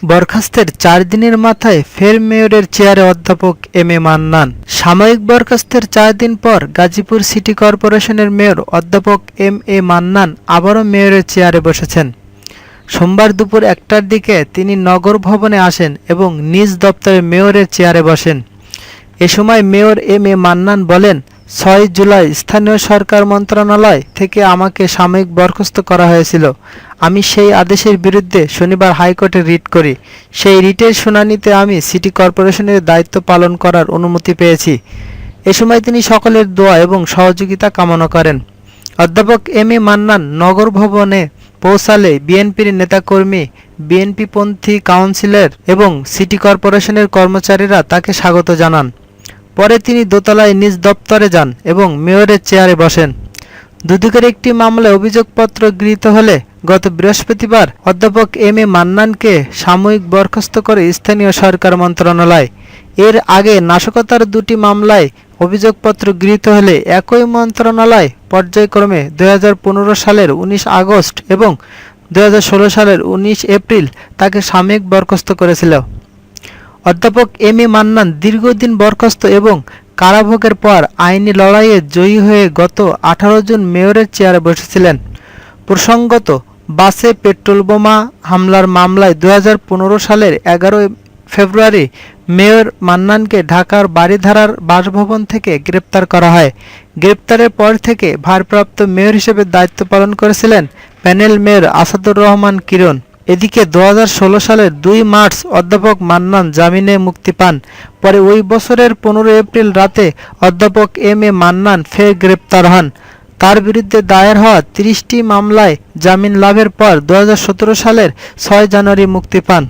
বরখাস্তের ৪ দিনের মাথায় ফের মেয়রের চেয়ারে অধ্যাপক এম এ মান্নান। সাময়িক বরখাস্তের ৪ দিন পর গাজীপুর সিটি কর্পোরেশনের মেয়র অধ্যাপক এম এ মান্নান আবারও মেয়রের চেয়ারে বসেছেন। সোমবার দুপুর ১টার দিকে তিনি নগর ভবনে আসেন এবং নিজ দপ্তরে মেয়রের চেয়ারে বসেন। এ সময় মেয়র এম এ মান্নান বলেন, ৬ জুলাই স্থানীয় সরকার মন্ত্রণালয় থেকে আমাকে সাময়িক বরখাস্ত করা হয়েছিল। আমি সেই আদেশের বিরুদ্ধে শনিবার হাইকোর্টে রিট করি। সেই রিটের শুনানিতে আমি সিটি কর্পোরেশনের দায়িত্ব পালন করার অনুমতি পেয়েছি। এ সময় তিনি সকলের দোয়া এবং সহযোগিতা কামনা করেন। অধ্যাপক এম এ মান্নান নগর ভবনে পৌঁছালে বিএনপির নেতাকর্মী, বিএনপিপন্থী কাউন্সিলর এবং সিটি কর্পোরেশনের কর্মচারীরা তাকে স্বাগত জানান। পরে তিনি দোতলায় নিজ দপ্তরে যান এবং মেয়রের চেয়ারে বসেন। দুদকের একটি মামলায় অভিযোগপত্র গৃহীত হলে গত বৃহস্পতিবার অধ্যাপক এম এ মান্নানকে সাময়িক বরখাস্ত করে স্থানীয় সরকার মন্ত্রণালয়। এর আগে নাশকতার ২টি মামলায় অভিযোগপত্র গৃহীত হলে একই মন্ত্রণালয় পর্যায়ক্রমে ২০১৫ সালের ১৯ আগস্ট এবং ২০১৬ সালের ১৯ এপ্রিল তাকে সাময়িক বরখাস্ত করেছিল। অধ্যাপক এম এ মান্নান দীর্ঘদিন বরখাস্ত এবং কারাভোগের পর আইনি লড়াইয়ে জয়ী হয়ে গত ১৮ জুন মেয়রের চেয়ারে বসেছিলেন। প্রসঙ্গত, বাসে পেট্রোল বোমা হামলার মামলায় ২০১৫ সালের ১১ ফেব্রুয়ারি মেয়র মান্নানকে ঢাকার বারিধারার বাসভবন থেকে গ্রেপ্তার করা হয়। গ্রেপ্তারের পর থেকে ভারপ্রাপ্ত মেয়র হিসেবে দায়িত্ব পালন করেছিলেন প্যানেল মেয়র আসাদুর রহমান কিরণ। এদিকে ২০১৬ সালের ২ মার্চ অধ্যাপক মান্নান জামিনে মুক্তি পান। পরে ওই বছরের ১৫ এপ্রিল রাতে অধ্যাপক এম এ মান্নান ফের গ্রেপ্তার হন। তার বিরুদ্ধে দায়ের হওয়া ৩০টি মামলায় জামিন লাভের পর ২০১৭ সালের ৬ জানুয়ারি মুক্তি পান।